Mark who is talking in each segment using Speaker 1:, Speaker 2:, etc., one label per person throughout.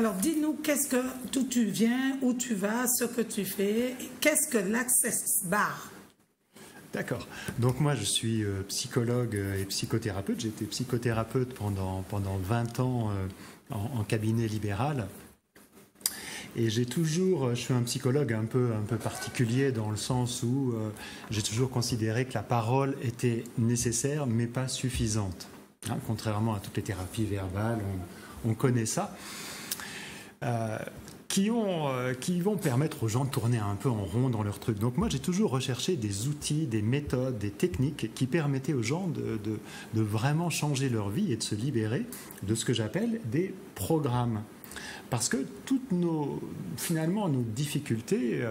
Speaker 1: Alors, dis-nous d'où tu viens, où tu vas, ce que tu fais. Qu'est-ce que l'Access Bar?
Speaker 2: D'accord. Donc moi, je suis psychologue et psychothérapeute. J'ai été psychothérapeute pendant 20 ans en cabinet libéral. Et je suis un psychologue un peu particulier dans le sens où j'ai toujours considéré que la parole était nécessaire, mais pas suffisante. Hein, contrairement à toutes les thérapies verbales, on connaît ça. Qui vont permettre aux gens de tourner un peu en rond dans leur truc. Donc moi, j'ai toujours recherché des outils, des méthodes, des techniques qui permettaient aux gens de vraiment changer leur vie et de se libérer de ce que j'appelle des programmes. Parce que finalement, nos difficultés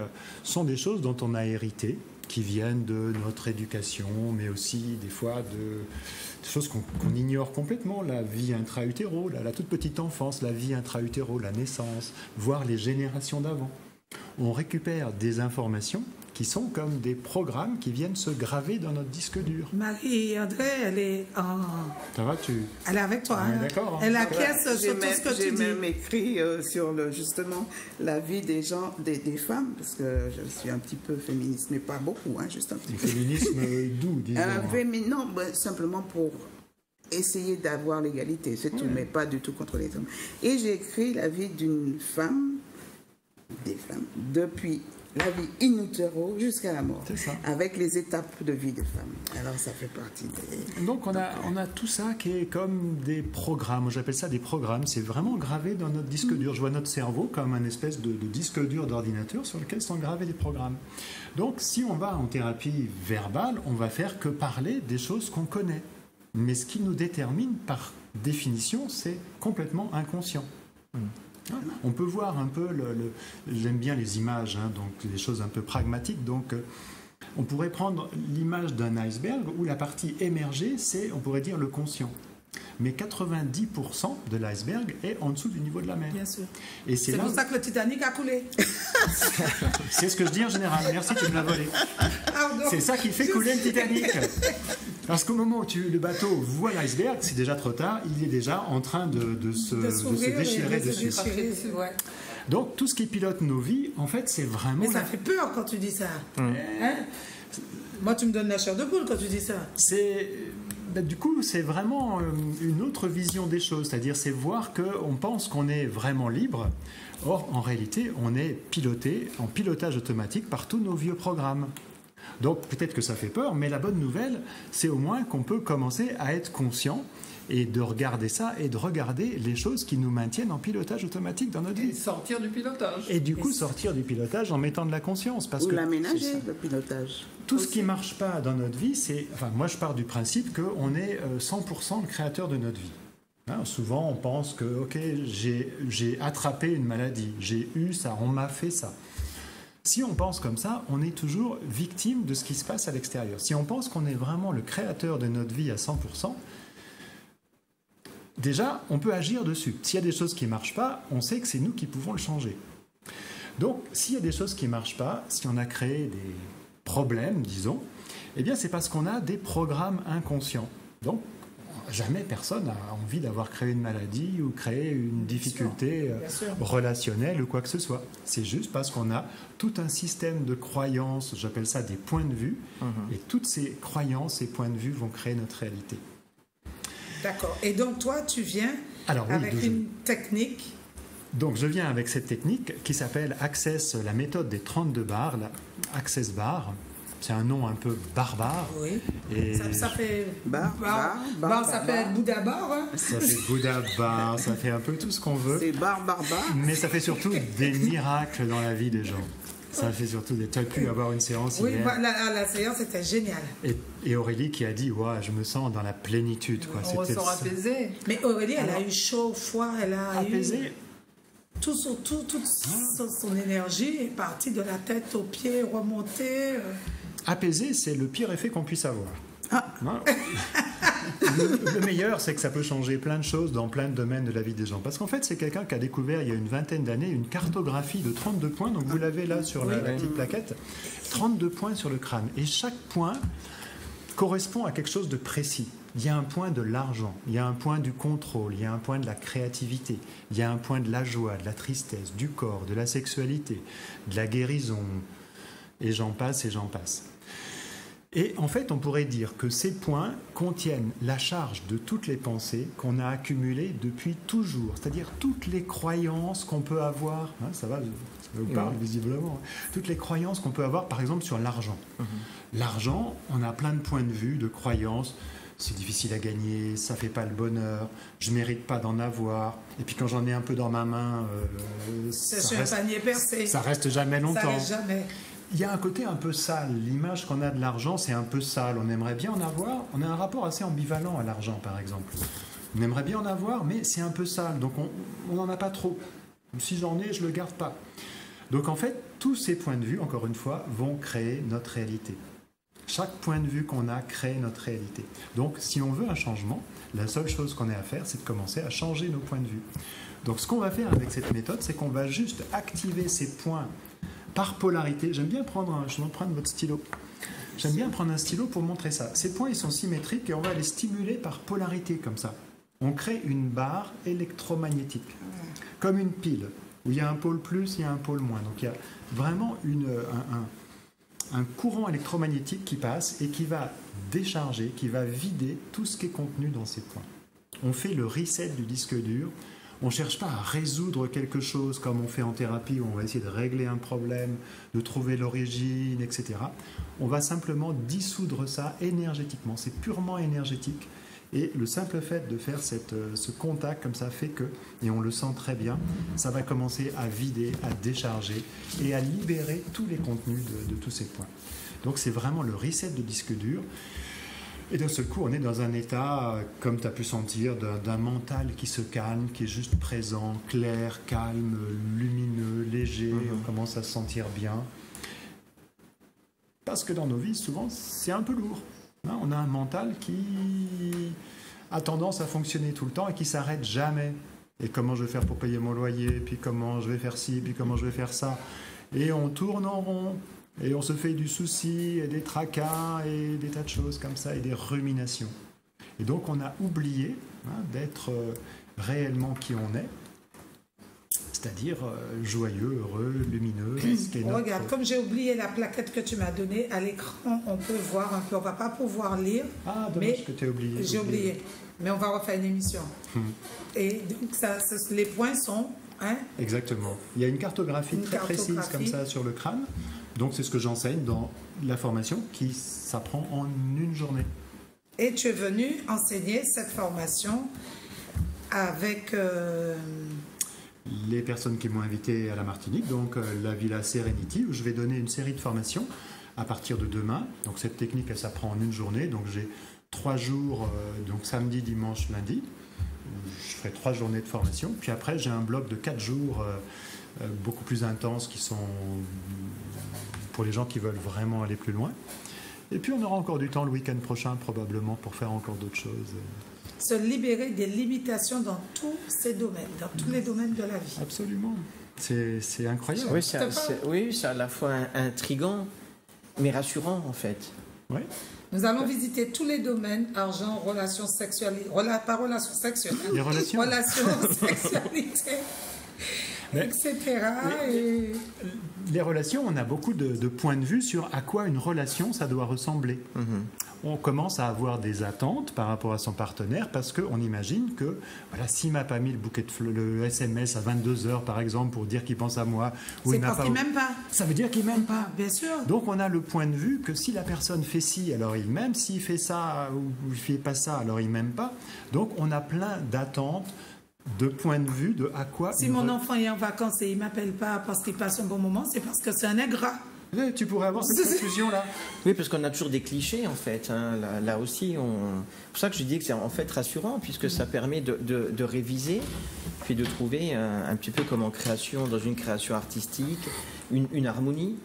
Speaker 2: sont des choses dont on a hérité, qui viennent de notre éducation, mais aussi des fois des choses qu'on ignore complètement, la vie intra-utéro, la toute petite enfance, la vie intra-utéro, la naissance, voire les générations d'avant. On récupère des informations qui sont comme des programmes qui viennent se graver dans notre disque dur.
Speaker 1: Marie-André, elle est en...
Speaker 2: Ça va,
Speaker 1: Elle est avec toi.
Speaker 2: Hein? D'accord.
Speaker 1: Elle acquiesce sur tout ce que tu dis.
Speaker 3: J'ai même écrit sur justement la vie des gens, des femmes, parce que je suis un petit peu féministe, mais pas beaucoup, hein, juste un petit peu.
Speaker 2: Féminisme doux, disons.
Speaker 3: Non, simplement pour essayer d'avoir l'égalité, c'est tout, mais pas du tout contre les hommes. Et j'ai écrit la vie d'une femme, des femmes, depuis la vie in utero jusqu'à la mort, avec les étapes de vie des femmes. Alors ça fait partie des...
Speaker 2: Donc on a tout ça qui est comme des programmes, j'appelle ça des programmes, c'est vraiment gravé dans notre disque dur. Je vois notre cerveau comme un espèce de disque dur d'ordinateur sur lequel sont gravés des programmes. Donc si on va en thérapie verbale, on va faire que parler des choses qu'on connaît. Mais ce qui nous détermine par définition, c'est complètement inconscient. On peut voir un peu, j'aime bien les images, hein, donc des choses un peu pragmatiques. Donc, on pourrait prendre l'image d'un iceberg où la partie émergée, c'est, on pourrait dire, le conscient. Mais 90% de l'iceberg est en dessous du niveau de la mer.
Speaker 1: Bien sûr.
Speaker 2: Et
Speaker 1: c'est pour ça que le Titanic a coulé.
Speaker 2: C'est ce que je dis en général. Merci, tu me l'as volé. C'est ça qui fait couler le Titanic. Parce qu'au moment où le bateau voit l'iceberg, c'est déjà trop tard, il est déjà en train de se déchirer dessus. Donc tout ce qui pilote nos vies, en fait, c'est vraiment...
Speaker 1: Mais ça fait peur quand tu dis ça. Hein? Moi, tu me donnes la chair de poule quand tu dis ça.
Speaker 2: Du coup, c'est vraiment une autre vision des choses. C'est-à-dire, c'est voir qu'on pense qu'on est vraiment libre. Or, en réalité, on est piloté en pilotage automatique par tous nos vieux programmes. Donc peut-être que ça fait peur, mais la bonne nouvelle, c'est au moins qu'on peut commencer à être conscient et de regarder ça et de regarder les choses qui nous maintiennent en pilotage automatique dans notre vie.
Speaker 4: Et sortir du pilotage.
Speaker 2: Et du coup, sortir du pilotage en mettant de la conscience.
Speaker 3: Ou l'aménager, le pilotage.
Speaker 2: Tout ce qui ne marche pas dans notre vie, moi je pars du principe qu'on est 100% le créateur de notre vie. Hein, souvent on pense que j'ai attrapé une maladie, j'ai eu ça, on m'a fait ça. Si on pense comme ça, on est toujours victime de ce qui se passe à l'extérieur. Si on pense qu'on est vraiment le créateur de notre vie à 100%, déjà, on peut agir dessus. S'il y a des choses qui ne marchent pas, on sait que c'est nous qui pouvons le changer. Donc, s'il y a des choses qui ne marchent pas, si on a créé des problèmes, disons, eh bien, c'est parce qu'on a des programmes inconscients. Donc, jamais personne n'a envie d'avoir créé une maladie ou créé une difficulté relationnelle ou quoi que ce soit. C'est juste parce qu'on a tout un système de croyances, j'appelle ça des points de vue, et toutes ces croyances et points de vue vont créer notre réalité.
Speaker 1: D'accord. Et donc toi, tu viens avec une technique.
Speaker 2: Donc je viens avec cette technique qui s'appelle Access, la méthode des 32 bars, la Access Bar. C'est un nom un peu barbare.
Speaker 1: Oui.
Speaker 2: Et
Speaker 1: ça fait
Speaker 3: bar,
Speaker 1: ça fait Bouddha bar. Hein?
Speaker 2: Ça fait Bouddha bar, ça fait un peu tout ce qu'on veut.
Speaker 3: C'est bar.
Speaker 2: Mais ça fait surtout des miracles dans la vie des gens. Ça fait surtout des... Tu as pu avoir une séance hier.
Speaker 1: Oui, la séance était géniale.
Speaker 2: Et Aurélie qui a dit, ouais, je me sens dans la plénitude. Quoi.
Speaker 4: On ressort apaisé.
Speaker 1: Mais Aurélie, elle a eu chaud, froid, elle a
Speaker 2: apaisé.
Speaker 1: Eu... Toute son énergie est partie de la tête aux pieds, remontée.
Speaker 2: Apaisé, c'est le pire effet qu'on puisse avoir. Le meilleur, c'est que ça peut changer plein de choses dans plein de domaines de la vie des gens. Parce qu'en fait, c'est quelqu'un qui a découvert il y a une vingtaine d'années une cartographie de 32 points. Donc vous l'avez là sur la petite plaquette. 32 points sur le crâne. Et chaque point correspond à quelque chose de précis. il y a un point de l'argent, il y a un point du contrôle, il y a un point de la créativité, il y a un point de la joie, de la tristesse, du corps, de la sexualité, de la guérison, et j'en passe et j'en passe. Et en fait, on pourrait dire que ces points contiennent la charge de toutes les pensées qu'on a accumulées depuis toujours, c'est-à-dire toutes les croyances qu'on peut avoir, hein, ça vous parle visiblement, hein, toutes les croyances qu'on peut avoir, par exemple, sur l'argent. L'argent, on a plein de points de vue, de croyances. C'est difficile à gagner, ça fait pas le bonheur, je mérite pas d'en avoir. Et puis quand j'en ai un peu dans ma main, ça reste jamais longtemps.
Speaker 1: Ça reste jamais.
Speaker 2: Il y a un côté un peu sale. L'image qu'on a de l'argent, c'est un peu sale. On aimerait bien en avoir. On a un rapport assez ambivalent à l'argent, par exemple. On aimerait bien en avoir, mais c'est un peu sale. Donc on n'en a pas trop. Si j'en ai, je le garde pas. Donc en fait, tous ces points de vue, encore une fois, vont créer notre réalité. Chaque point de vue qu'on a crée notre réalité. Donc, si on veut un changement, la seule chose qu'on ait à faire, c'est de commencer à changer nos points de vue. Donc, ce qu'on va faire avec cette méthode, c'est qu'on va juste activer ces points par polarité. J'aime bien prendre votre stylo. J'aime bien prendre un stylo pour montrer ça. Ces points, ils sont symétriques et on va les stimuler par polarité, comme ça. On crée une barre électromagnétique, comme une pile, où il y a un pôle plus, il y a un pôle moins. Donc, il y a vraiment un courant électromagnétique qui passe et qui va décharger, qui va vider tout ce qui est contenu dans ces points. On fait le reset du disque dur. On ne cherche pas à résoudre quelque chose comme on fait en thérapie, où on va essayer de régler un problème, de trouver l'origine, etc. On va simplement dissoudre ça énergétiquement. C'est purement énergétique. Et le simple fait de faire ce contact comme ça fait que, et on le sent très bien, ça va commencer à vider, à décharger et à libérer tous les contenus de tous ces points. Donc c'est vraiment le reset de disque dur. Et d'un seul coup, on est dans un état, comme tu as pu sentir, d'un mental qui se calme, qui est juste présent, clair, calme, lumineux, léger. On commence à se sentir bien. Parce que dans nos vies, souvent, c'est un peu lourd. On a un mental qui a tendance à fonctionner tout le temps et qui s'arrête jamais. Et comment je vais faire pour payer mon loyer, puis comment je vais faire ci, puis comment je vais faire ça. Et on tourne en rond, et on se fait du souci, et des tracas, et des tas de choses comme ça, et des ruminations. Et donc on a oublié d'être réellement qui on est, c'est-à-dire joyeux, heureux, lumineux.
Speaker 1: Regarde, comme j'ai oublié la plaquette que tu m'as donnée, à l'écran, on peut voir un peu, on ne va pas pouvoir lire.
Speaker 2: Ah, dommage que tu aies oublié.
Speaker 1: J'ai oublié, mais on va refaire une émission. Et donc, les points sont...
Speaker 2: Exactement. Il y a une cartographie très précise comme ça sur le crâne. Donc, c'est ce que j'enseigne dans la formation qui s'apprend en une journée.
Speaker 1: Et tu es venu enseigner cette formation avec...
Speaker 2: les personnes qui m'ont invité à la Martinique, donc la Villa Serenity, où je vais donner une série de formations à partir de demain. Donc cette technique, elle s'apprend en une journée. Donc j'ai 3 jours, donc samedi, dimanche, lundi. Je ferai 3 journées de formation. Puis après, j'ai un bloc de 4 jours beaucoup plus intenses qui sont pour les gens qui veulent vraiment aller plus loin. Et puis on aura encore du temps le week-end prochain probablement pour faire encore d'autres choses.
Speaker 1: Se libérer des limitations dans tous ces domaines, dans tous les domaines de la vie.
Speaker 2: Absolument. C'est incroyable.
Speaker 5: Oui, c'est à la fois intriguant, mais rassurant en fait.
Speaker 2: Oui.
Speaker 1: Nous allons visiter tous les domaines, argent, relations sexuelles, pas relations sexuelles, relations sexualité, etc.
Speaker 2: Les relations, on a beaucoup de points de vue sur à quoi une relation, ça doit ressembler. On commence à avoir des attentes par rapport à son partenaire parce qu'on imagine que voilà, s'il ne m'a pas mis le SMS à 22h par exemple pour dire qu'il pense à moi,
Speaker 1: c'est parce qu'il ne m'aime pas.
Speaker 2: Ça veut dire qu'il ne m'aime pas.
Speaker 1: Bien sûr.
Speaker 2: Donc on a le point de vue que si la personne fait ci, alors il m'aime, s'il fait ça ou il ne fait pas ça, alors il ne m'aime pas. Donc on a plein d'attentes, de points de vue, de à quoi...
Speaker 1: Si mon enfant est en vacances et il ne m'appelle pas parce qu'il passe un bon moment, c'est parce que c'est un ingrat.
Speaker 2: Tu pourrais avoir cette conclusion-là.
Speaker 5: Oui, parce qu'on a toujours des clichés, en fait. Là aussi, c'est pour ça que je dis que c'est en fait rassurant, puisque ça permet de réviser, puis de trouver un petit peu comme en création, dans une création artistique, une harmonie,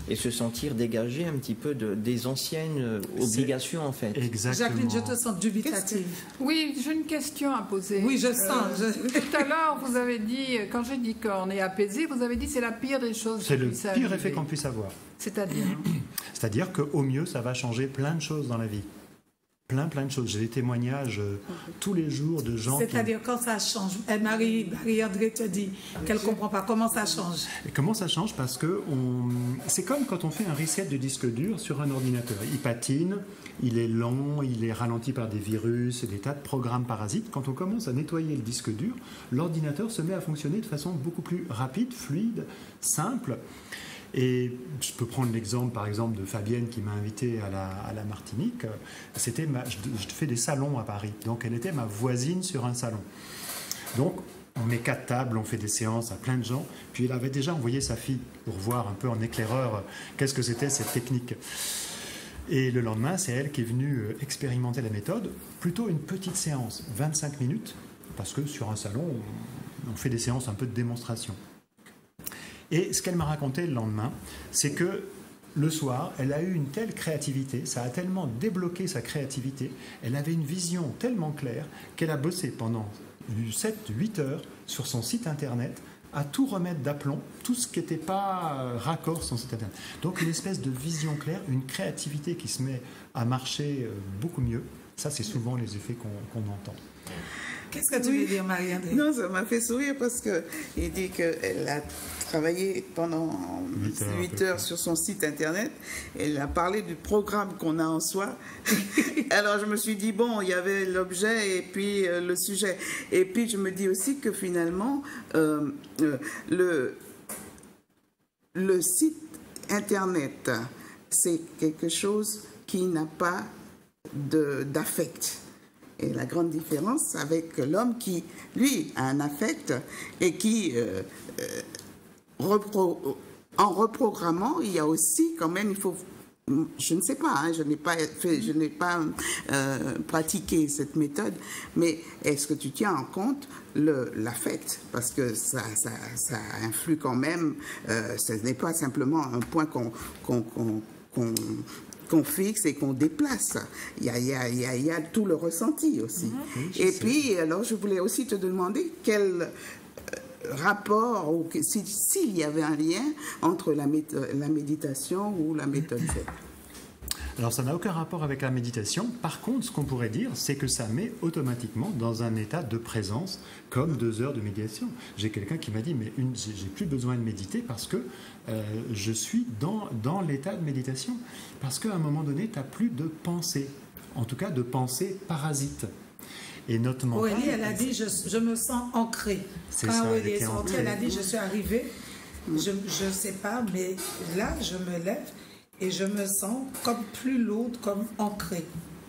Speaker 5: et se sentir dégagé un petit peu des anciennes obligations, en fait.
Speaker 2: Exactement.
Speaker 1: Jacqueline, je te sens dubitative.
Speaker 4: Oui, j'ai une question à poser.
Speaker 1: Oui, je sens.
Speaker 4: Tout à l'heure, vous avez dit, quand j'ai dit qu'on est apaisé, vous avez dit que c'est la pire des choses.
Speaker 2: C'est le pire effet qu'on puisse avoir.
Speaker 4: C'est-à-dire
Speaker 2: C'est-à-dire qu'au mieux, ça va changer plein de choses dans la vie. plein de choses. J'ai des témoignages tous les jours de gens.
Speaker 1: C'est-à-dire quand ça change. Marie-André te dit qu'elle ne comprend pas. Comment ça change?
Speaker 2: Et comment ça change? Parce que c'est comme quand on fait un reset du disque dur sur un ordinateur. Il patine, il est lent, il est ralenti par des virus et des tas de programmes parasites. Quand on commence à nettoyer le disque dur, l'ordinateur se met à fonctionner de façon beaucoup plus rapide, fluide, simple. Et je peux prendre l'exemple, par exemple, de Fabienne qui m'a invité à la Martinique. Je fais des salons à Paris, donc elle était ma voisine sur un salon. Donc, on met 4 tables, on fait des séances à plein de gens. Puis elle avait déjà envoyé sa fille pour voir un peu en éclaireur qu'est-ce que c'était cette technique. Et le lendemain, c'est elle qui est venue expérimenter la méthode. Plutôt une petite séance, 25 minutes, parce que sur un salon, on fait des séances un peu de démonstration. Et ce qu'elle m'a raconté le lendemain, c'est que le soir, elle a eu une telle créativité, ça a tellement débloqué sa créativité, elle avait une vision tellement claire qu'elle a bossé pendant 7-8 heures sur son site internet à tout remettre d'aplomb, tout ce qui n'était pas raccord sur son site internet. Donc une espèce de vision claire, une créativité qui se met à marcher beaucoup mieux. Ça, c'est souvent les effets qu'on entend.
Speaker 1: Qu'est-ce que tu veux dire, Marie-André?
Speaker 3: Non, ça m'a fait sourire parce qu'il dit qu'elle a travaillé pendant 8 heures sur son site internet. Elle a parlé du programme qu'on a en soi. Alors je me suis dit, bon, il y avait l'objet et puis le sujet. Et puis je me dis aussi que finalement, le site internet, c'est quelque chose qui n'a pas d'affect. Et la grande différence avec l'homme qui, lui, a un affect et qui, en reprogrammant, il y a aussi quand même, il faut, je ne sais pas, hein, je n'ai pas pratiqué cette méthode, mais est-ce que tu tiens en compte l'affect? Parce que ça influe quand même, ce n'est pas simplement un point qu'on fixe et qu'on déplace. Il y a tout le ressenti aussi. Et puis, alors, je voulais aussi te demander quel rapport, ou s'il y avait un lien entre la méditation ou la méthode Z.
Speaker 2: Alors, ça n'a aucun rapport avec la méditation. Par contre, ce qu'on pourrait dire, c'est que ça met automatiquement dans un état de présence, comme 2 heures de méditation. J'ai quelqu'un qui m'a dit, mais j'ai plus besoin de méditer parce que je suis dans l'état de méditation. Parce qu'à un moment donné, tu n'as plus de pensée, en tout cas de pensée parasite. Et notre mental...
Speaker 1: Aurélie, elle a dit, je me sens ancrée. Quand Aurélie est rentrée, elle a dit, je suis arrivée, je ne sais pas, mais là, je me lève et je me sens comme plus lourde, comme ancrée.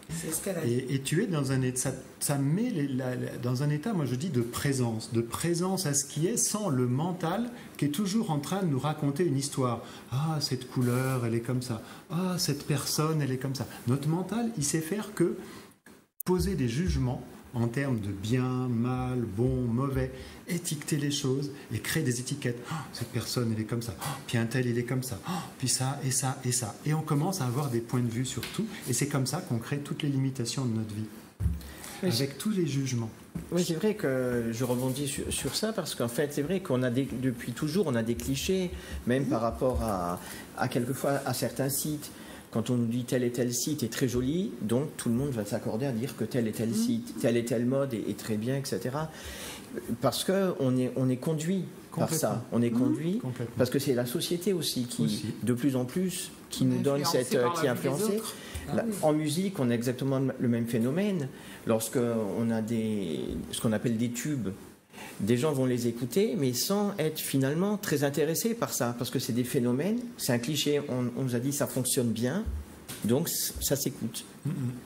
Speaker 1: C'est ce qu'elle a dit.
Speaker 2: Et tu es dans un état, ça met dans un état, moi je dis, de présence à ce qui est, sans le mental qui est toujours en train de nous raconter une histoire. Ah, cette couleur, elle est comme ça. Ah, cette personne, elle est comme ça. Notre mental, il sait faire que poser des jugements en termes de bien, mal, bon, mauvais, étiqueter les choses et créer des étiquettes. Oh, cette personne, elle est comme ça. Oh, puis un tel, il est comme ça. Oh, puis ça, et ça, et ça. Et on commence à avoir des points de vue sur tout. Et c'est comme ça qu'on crée toutes les limitations de notre vie. Avec tous les jugements.
Speaker 5: Oui, c'est vrai que je rebondis sur ça parce qu'en fait, c'est vrai qu'on a depuis toujours, on a des clichés, même par rapport à quelquefois à certains sites. Quand on nous dit tel et tel site est très joli, donc tout le monde va s'accorder à dire que tel et tel site, telle et telle mode est très bien, etc. Parce qu'on est conduit par ça. On est conduit parce que c'est la société aussi qui, de plus en plus, qui nous donne cette... qui est influencée. En musique, on a exactement le même phénomène. Lorsqu'on a ce qu'on appelle des tubes, des gens vont les écouter, mais sans être finalement très intéressés par ça, parce que c'est des phénomènes, c'est un cliché, on nous a dit ça fonctionne bien, donc ça s'écoute.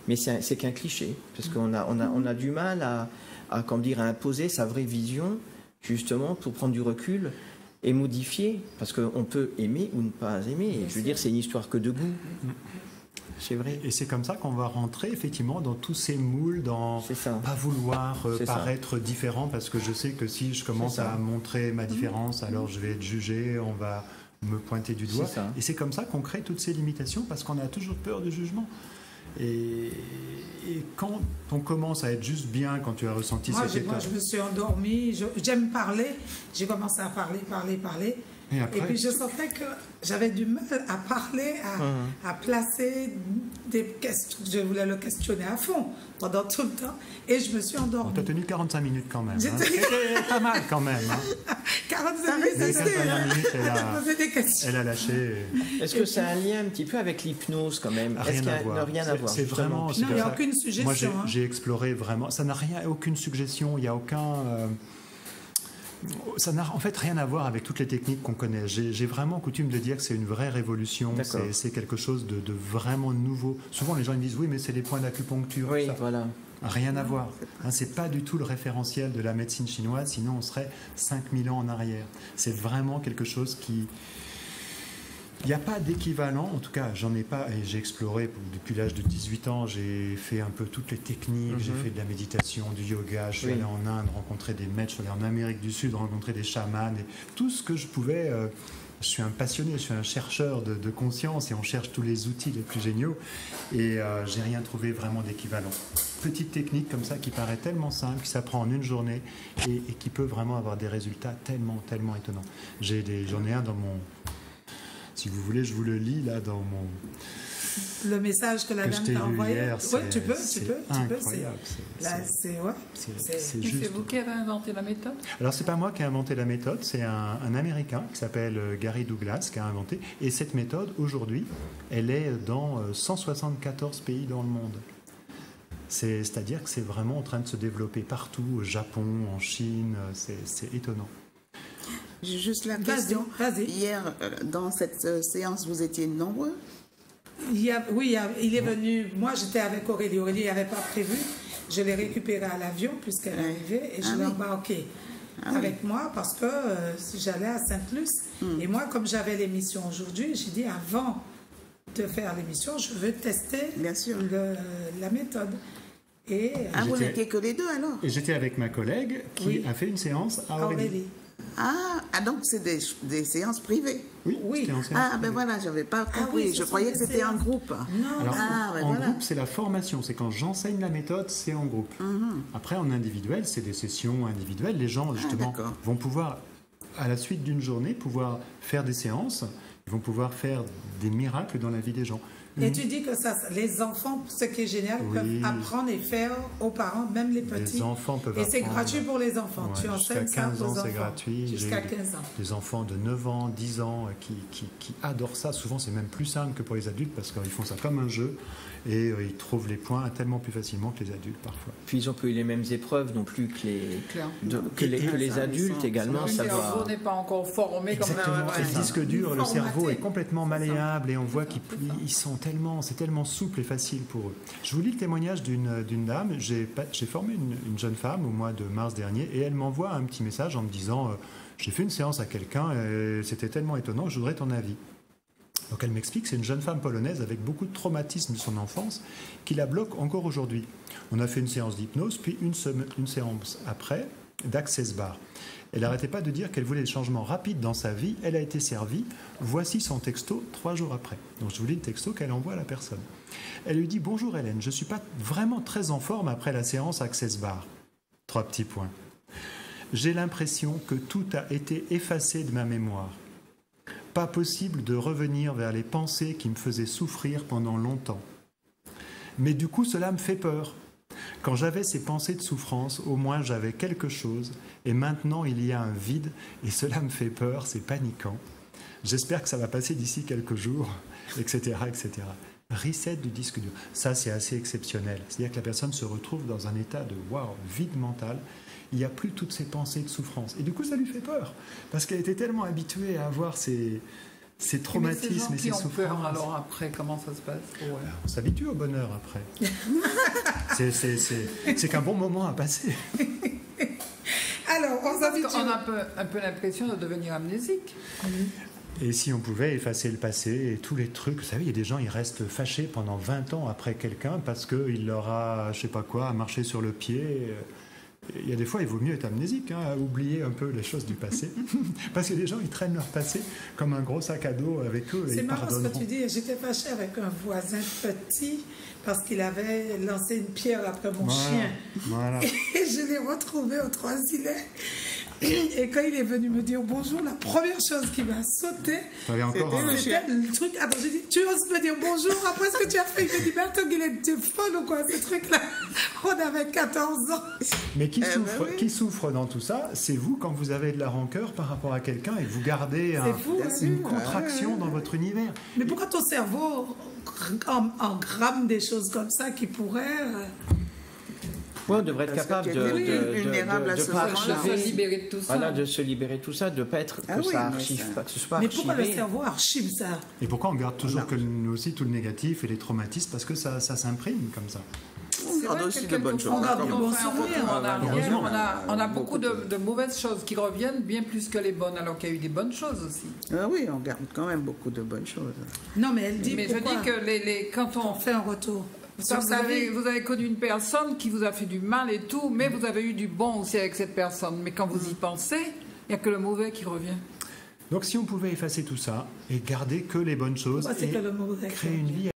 Speaker 5: Mais c'est qu'un cliché, parce qu'on a du mal à imposer sa vraie vision, justement, pour prendre du recul et modifier, parce qu'on peut aimer ou ne pas aimer. Je veux dire, c'est une histoire que de goût. C'est vrai.
Speaker 2: Et c'est comme ça qu'on va rentrer effectivement dans tous ces moules, dans pas vouloir paraître différent, parce que je sais que si je commence à montrer ma différence, alors je vais être jugé, on va me pointer du doigt. Et c'est comme ça qu'on crée toutes ces limitations, parce qu'on a toujours peur du jugement. Et quand on commence à être juste bien, quand tu as ressenti cet état...
Speaker 1: Moi, je me suis endormie, j'aime parler, j'ai commencé à parler. Et puis je sentais que j'avais du mal à parler, à placer des questions. Je voulais le questionner à fond pendant tout le temps. Et je me suis endormie.
Speaker 2: On t'a tenu 45 minutes quand même. C'était pas mal quand même.
Speaker 1: 45 minutes,
Speaker 2: elle a lâché.
Speaker 5: Est-ce que ça a un lien un petit peu avec l'hypnose quand même?
Speaker 2: Rien à voir.
Speaker 5: Rien à voir.
Speaker 2: C'est vraiment.
Speaker 1: Non, il n'y a aucune suggestion.
Speaker 2: Moi, j'ai exploré vraiment. Ça n'a aucune suggestion. Il n'y a aucun. Ça n'a en fait rien à voir avec toutes les techniques qu'on connaît. J'ai vraiment coutume de dire que c'est une vraie révolution, c'est quelque chose de vraiment nouveau. Souvent les gens me disent oui mais c'est les points d'acupuncture.
Speaker 5: Oui, voilà.
Speaker 2: Rien à voir. C'est pas du tout le référentiel de la médecine chinoise, sinon on serait 5000 ans en arrière. C'est vraiment quelque chose qui... Il n'y a pas d'équivalent, en tout cas, j'en ai pas, et j'ai exploré depuis l'âge de 18 ans, j'ai fait un peu toutes les techniques, j'ai fait de la méditation, du yoga, je suis allé en Inde rencontrer des maîtres, je suis allé en Amérique du Sud rencontrer des chamans, et tout ce que je pouvais. Je suis un passionné, je suis un chercheur de conscience et on cherche tous les outils les plus géniaux et j'ai rien trouvé vraiment d'équivalent. Petite technique comme ça qui paraît tellement simple, qui s'apprend en une journée et qui peut vraiment avoir des résultats tellement étonnants. J'en ai un dans mon... Si vous voulez, je vous le lis là dans mon...
Speaker 1: Le message que la dame t'a envoyé. Oui, tu peux.
Speaker 2: Incroyable.
Speaker 1: C'est
Speaker 4: juste. C'est vous qui avez inventé la méthode?
Speaker 2: Alors, c'est pas moi qui ai inventé la méthode, c'est un Américain qui s'appelle Gary Douglas qui a inventé. Et cette méthode, aujourd'hui, elle est dans 174 pays dans le monde. C'est-à-dire que c'est vraiment en train de se développer partout, au Japon, en Chine, c'est étonnant.
Speaker 3: J'ai juste la question. Hier, dans cette séance, vous étiez nombreux?
Speaker 1: Il est venu. Moi, j'étais avec Aurélie. Aurélie n'avait pas prévu. Je l'ai récupérée à l'avion puisqu'elle arrivait et je l'ai embarquée avec moi parce que j'allais à Sainte-Luce. Et moi, comme j'avais l'émission aujourd'hui, j'ai dit avant de faire l'émission, je veux tester la méthode.
Speaker 3: Vous n'étiez que les deux alors?
Speaker 2: Et j'étais avec ma collègue qui a fait une séance à Aurélie.
Speaker 3: Donc c'est des séances privées?
Speaker 2: Oui.
Speaker 3: Ben voilà, je n'avais pas compris. Je croyais que c'était en groupe.
Speaker 2: Non. Alors, en groupe, c'est la formation. C'est quand j'enseigne la méthode, c'est en groupe. Après, en individuel, c'est des sessions individuelles. Les gens, justement, vont pouvoir, à la suite d'une journée, pouvoir faire des séances. Ils vont pouvoir faire des miracles dans la vie des gens.
Speaker 1: Et tu dis que les enfants, ce qui est génial, peuvent apprendre et faire aux parents, même les petits.
Speaker 2: Les enfants peuvent
Speaker 1: apprendre. Et c'est gratuit pour les enfants. Tu enseignes ça aux enfants.
Speaker 2: C'est gratuit.
Speaker 1: Jusqu'à 15 ans.
Speaker 2: Des enfants de 9 ans, 10 ans qui adorent ça. Souvent, c'est même plus simple que pour les adultes parce qu'ils font ça comme un jeu et ils trouvent les points tellement plus facilement que les adultes parfois.
Speaker 5: Puis ils n'ont pas eu les mêmes épreuves non plus que les adultes également.
Speaker 4: Le cerveau n'est pas encore formé comme ça.
Speaker 2: Le disque dur, le cerveau est complètement malléable et on voit qu'ils sont c'est tellement souple et facile pour eux. Je vous lis le témoignage d'une dame. J'ai formé une jeune femme au mois de mars dernier et elle m'envoie un petit message en me disant j'ai fait une séance à quelqu'un et c'était tellement étonnant, je voudrais ton avis. Donc elle m'explique que c'est une jeune femme polonaise avec beaucoup de traumatismes de son enfance qui la bloque encore aujourd'hui. On a fait une séance d'hypnose puis une séance après d'Access Bar. Elle n'arrêtait pas de dire qu'elle voulait des changements rapides dans sa vie. Elle a été servie. Voici son texto 3 jours après. Donc je vous lis le texto qu'elle envoie à la personne. Elle lui dit « Bonjour Hélène, je ne suis pas vraiment très en forme après la séance Access Bar. » 3 petits points. J'ai l'impression que tout a été effacé de ma mémoire. Pas possible de revenir vers les pensées qui me faisaient souffrir pendant longtemps. Mais du coup, cela me fait peur. Quand j'avais ces pensées de souffrance, au moins j'avais quelque chose, et maintenant il y a un vide, et cela me fait peur, c'est paniquant. J'espère que ça va passer d'ici quelques jours, etc., etc. Reset du disque dur. Ça, c'est assez exceptionnel. C'est-à-dire que la personne se retrouve dans un état de vide mental. Il n'y a plus toutes ces pensées de souffrance. Et du coup, ça lui fait peur, parce qu'elle était tellement habituée à avoir ces traumatismes et ces souffrances.
Speaker 4: Peur, alors après, comment ça se passe?
Speaker 2: On s'habitue au bonheur après. C'est qu'un bon moment à passer.
Speaker 1: Alors, on
Speaker 4: a un peu l'impression de devenir amnésique.
Speaker 2: Et si on pouvait effacer le passé et tous les trucs, vous savez, il y a des gens, ils restent fâchés pendant 20 ans après quelqu'un parce qu'il leur a, je sais pas quoi, marché sur le pied. Il y a des fois, il vaut mieux être amnésique, à oublier un peu les choses du passé. Parce que les gens, ils traînent leur passé comme un gros sac à dos avec eux.
Speaker 1: C'est marrant ce que tu dis. J'étais fâchée avec un voisin petit parce qu'il avait lancé une pierre après mon chien.
Speaker 2: Voilà.
Speaker 1: Et je l'ai retrouvé au Trois-Îlets Et quand il est venu me dire bonjour, la première chose qui m'a sauté,
Speaker 2: T'avais encore un...
Speaker 1: c'était le truc. Attends, j'ai dit, tu oses me dire bonjour après ce que tu as fait? Il me dit, mais attends, tu es folle ou quoi, ce truc-là? On avait 14 ans.
Speaker 2: Mais qui souffre dans tout ça, c'est vous quand vous avez de la rancœur par rapport à quelqu'un et que vous gardez
Speaker 1: fou, hein.
Speaker 2: une contraction dans votre univers.
Speaker 1: Mais pourquoi ton cerveau engramme des choses comme ça qui pourraient...
Speaker 5: Ouais, on devrait être capable de
Speaker 4: se libérer de tout ça.
Speaker 5: Voilà, de se libérer de tout ça, de ne pas être que ça archive, pas que ce soit
Speaker 1: Mais
Speaker 5: archivé.
Speaker 1: pourquoi le cerveau archive ça?
Speaker 2: Et pourquoi on garde toujours que nous aussi tout le négatif et les traumatismes? Parce que ça s'imprime comme ça.
Speaker 3: On a aussi de bonnes choses.
Speaker 1: On garde du bon
Speaker 4: On a beaucoup de mauvaises choses qui reviennent bien plus que les bonnes, alors qu'il y a eu des bonnes choses aussi.
Speaker 3: Ah oui, on garde quand même beaucoup de bonnes choses.
Speaker 1: Non, mais elle dit
Speaker 4: mais je dis que quand on
Speaker 1: fait un retour.
Speaker 4: vous avez connu une personne qui vous a fait du mal et tout, mais vous avez eu du bon aussi avec cette personne. Mais quand vous y pensez, il n'y a que le mauvais qui revient.
Speaker 2: Donc si on pouvait effacer tout ça et garder que les bonnes choses et créer une vie